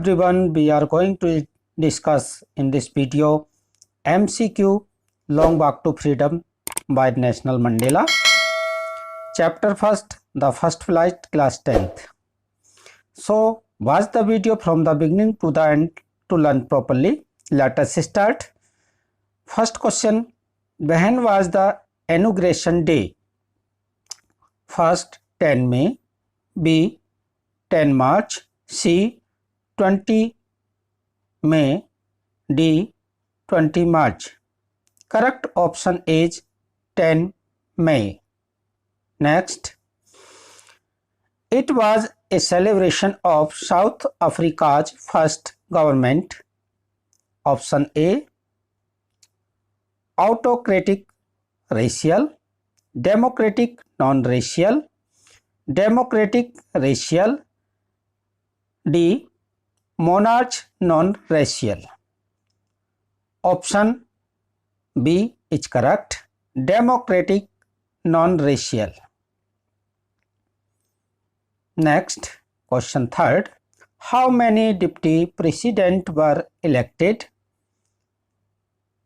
everyone, we are going to discuss in this video MCQ Long Walk to Freedom by Nelson Mandela. Chapter first, the first flight, class 10th. So watch the video from the beginning to the end to learn properly. Let us start. First question, when was the inauguration day? First 10 May, B 10 March, C 20 May, D 20 March. Correct option is 10 May. Next, it was a celebration of South Africa's first government. Option A, autocratic racial, democratic non-racial, democratic racial, D, monarch non-racial. Option B is correct, democratic non-racial. Next, question third, how many deputy presidents were elected?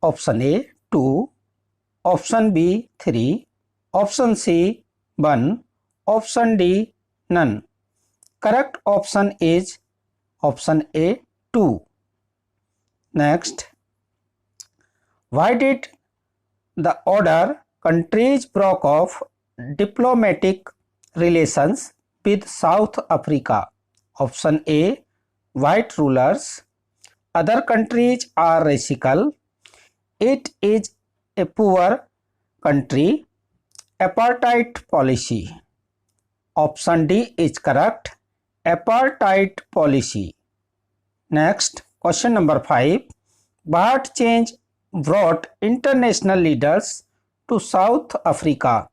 Option A 2, option B 3, option C 1, option D none. Correct option is option A 2. Next, why did the other countries broke off diplomatic relations with South Africa? Option A, white rulers. Other countries are radical. It is a poor country. Apartheid policy. Option D is correct, apartheid policy. Next, question number 5. What change brought international leaders to South Africa?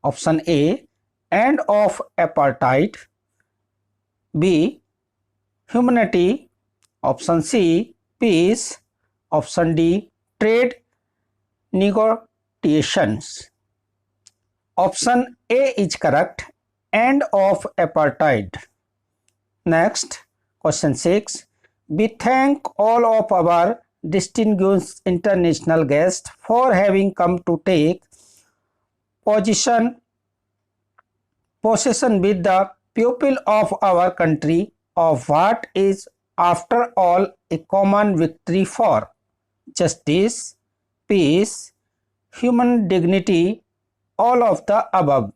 Option A, end of apartheid. B, humanity. Option C, peace. Option D, trade negotiations. Option A is correct, end of apartheid. Next, question 6. We thank all of our distinguished international guests for having come to take possession with the people of our country of what is after all a common victory for justice, peace, human dignity, all of the above.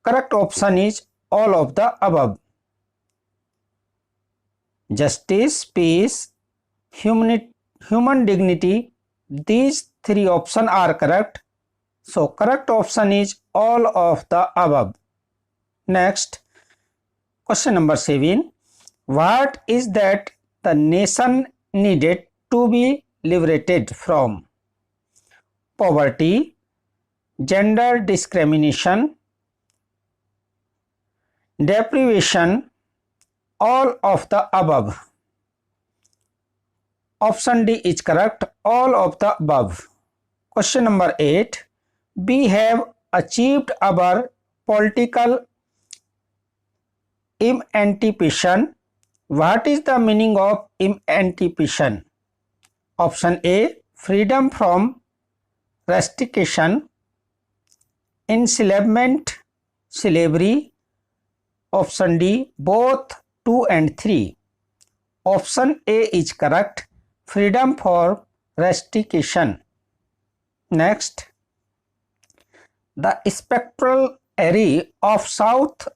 Correct option is all of the above. Justice, peace, human dignity, these three options are correct. So correct option is all of the above. Next, question number 7. What is that the nation needed to be liberated from? Poverty, gender discrimination, deprivation, all of the above. Option D is correct, all of the above. Question number 8. We have achieved our political emancipation. What is the meaning of emancipation? Option A, freedom from restriction, enslavement, slavery. Option D, both 2 and 3. Option A is correct, freedom for restriction. Next, the spectral array of South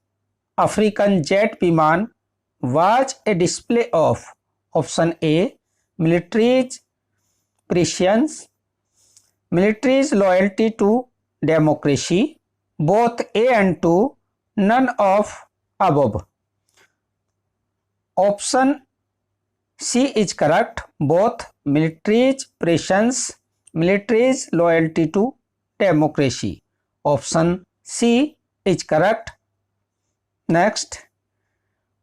African jet Biman was a display of option A, military's prescience, military's loyalty to democracy, both A and 2, none of above. Option C is correct, both military's prescience, military's loyalty to democracy. Option C is correct. Next,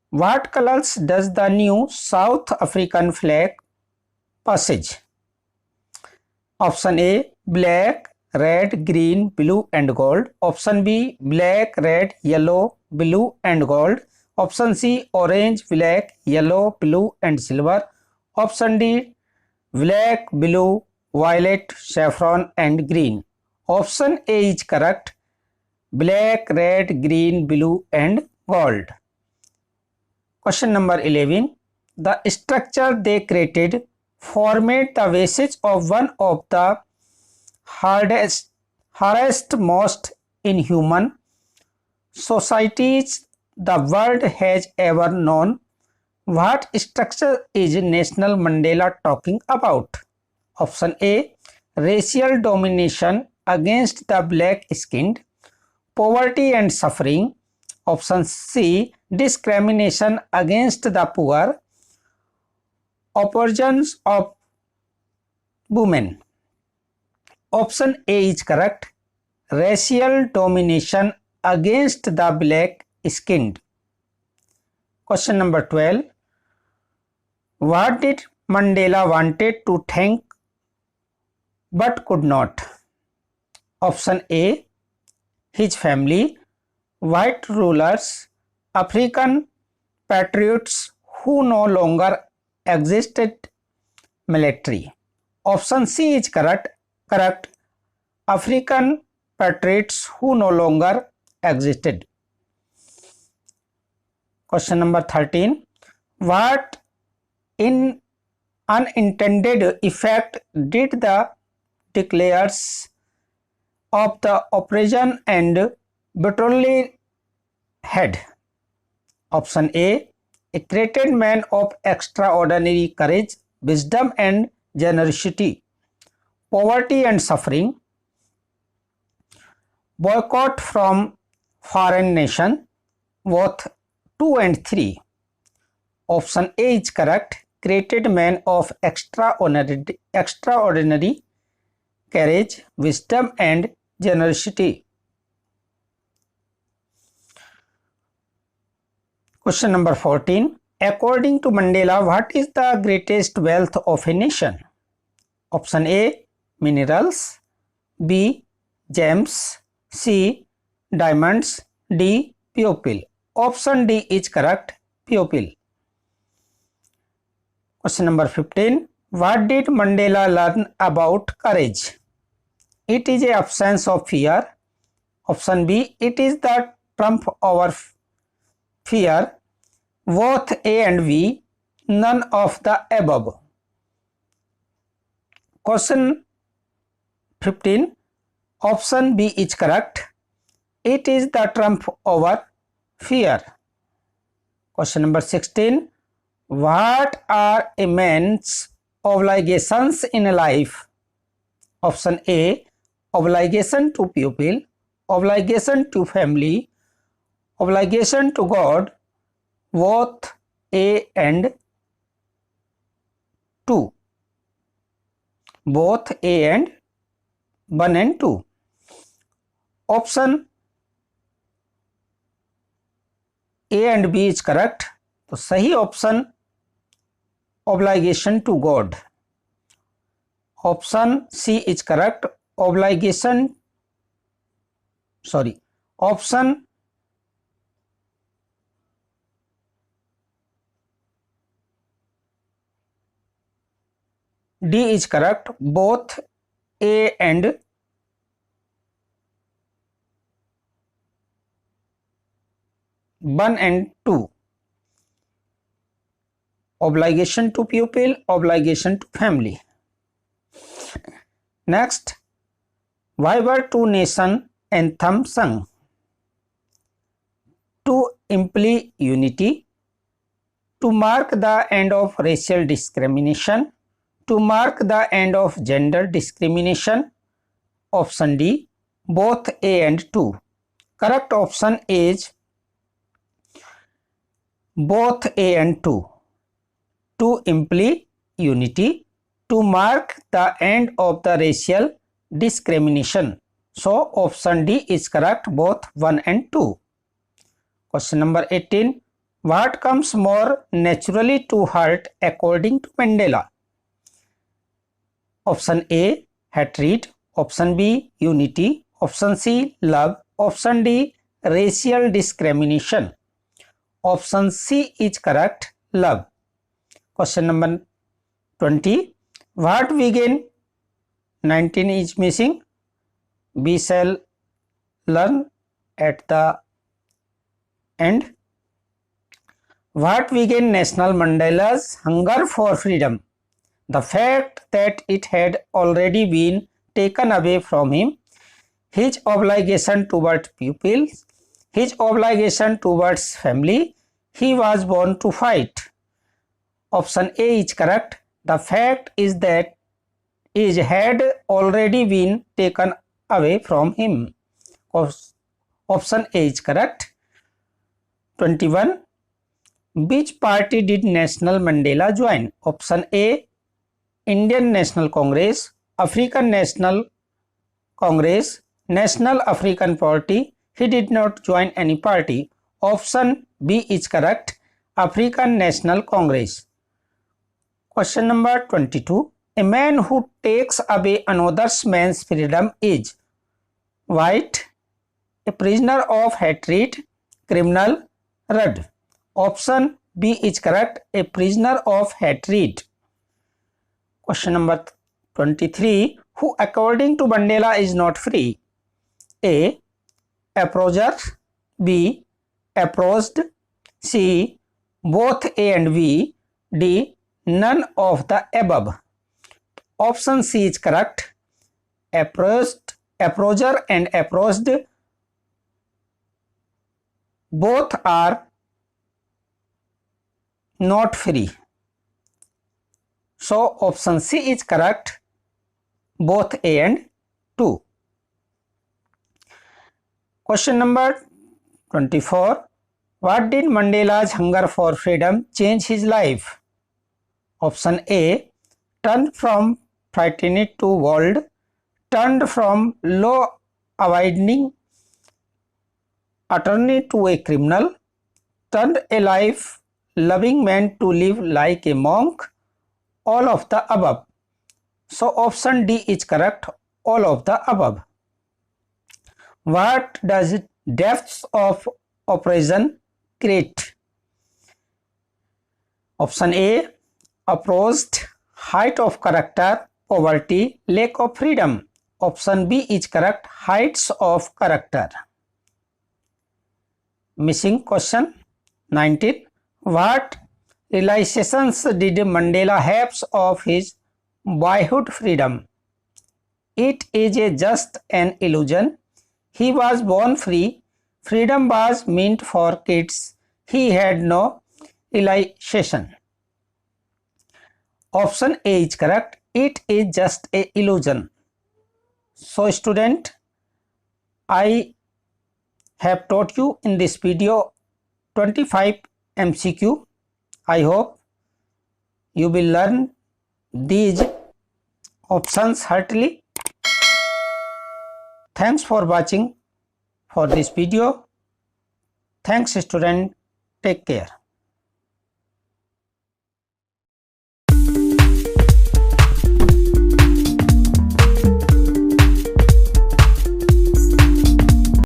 what colors does the new South African flag possess? Option A, black, red, green, blue and gold. Option B, black, red, yellow, blue and gold. Option C, orange, black, yellow, blue and silver. Option D, black, blue, violet, saffron and green. Option A is correct. Black, red, green, blue and gold. Question number 11. The structure they created formed the basis of one of the hardest most in human societies the world has ever known. What structure is Nelson Mandela talking about? Option A, racial domination against the black-skinned, poverty and suffering. Option C, discrimination against the poor, oppressions of women. Option A is correct. Racial domination against the black-skinned. Question number 12. What did Mandela wanted to thank but could not? Option A, his family, white rulers, African patriots who no longer existed, military. Option C is correct. African patriots who no longer existed. Question number 13. What unintended effect did the declares of the oppression and brutally had? Option A, a created man of extraordinary courage, wisdom and generosity, poverty and suffering, boycott from foreign nation, both 2 and 3. Option A is correct. Created man of extraordinary courage, wisdom and generosity. Question number 14. According to Mandela, what is the greatest wealth of a nation? Option A, minerals, B, gems, C, diamonds, D, pupil. Option D is correct, pupil. Question number 15. What did Mandela learn about courage? It is an absence of fear. Option B, it is the trump over fear. Both A and B, none of the above. Question 15. Option B is correct. It is the trump over fear. Question number 16. What are a man's obligations in life? Option A, obligation to pupil, obligation to family, obligation to God, both A and 2. Both A and 1 and 2. Option A and B is correct. तो सही option obligation to God. Option C is correct. Option D is correct. Both A and 1 and 2. Obligation to pupil, obligation to family. Next, why were two nation anthem sung? To imply unity, to mark the end of racial discrimination, to mark the end of gender discrimination. Option D, both A and 2. Correct option is both A and 2. To imply unity, to mark the end of the racial discrimination. So option D is correct, both 1 and 2. Question number 18. What comes more naturally to heart according to Mandela? Option A, hatred. Option B, unity. Option C, love. Option D, racial discrimination. Option C is correct. Love. Question number 20. What began? 19 is missing. We shall learn at the end. What began Nelson Mandela's hunger for freedom? The fact that it had already been taken away from him, his obligation towards pupils, his obligation towards family. He was born to fight. Option A is correct. The fact is that it had already been taken away from him. Option A is correct. 21. Which party did Nelson Mandela join? Option A, Indian National Congress, African National Congress, National African Party. He did not join any party. Option B is correct. African National Congress. Question number 22. A man who takes away another man's freedom is white, a prisoner of hatred, criminal, red. Option B is correct. A prisoner of hatred. Question number 23. Who according to Mandela is not free? A. Approacher. B. Approached. C. Both A and B. D. None of the above. Option C is correct. Approached, approacher and approached both are not free. So option C is correct. Both A and 2. Question number 24. What did Mandela's hunger for freedom change his life? Option A. Turned from frightened to bold, turned from law-abiding attorney to a criminal, turned a life-loving man to live like a monk, all of the above. So option D is correct, all of the above. What does depths of oppression create? Option A, approached, height of character, poverty, lack of freedom. Option B is correct, heights of character. Missing question 19. What realizations did Mandela have of his boyhood freedom? It is just an illusion. He was born free. Freedom was meant for kids. He had no realization. Option A is correct. It is just an illusion. So student, I have taught you in this video 25 MCQ. I hope you will learn these options heartily. Thanks for watching for this video. Thanks student. Take care.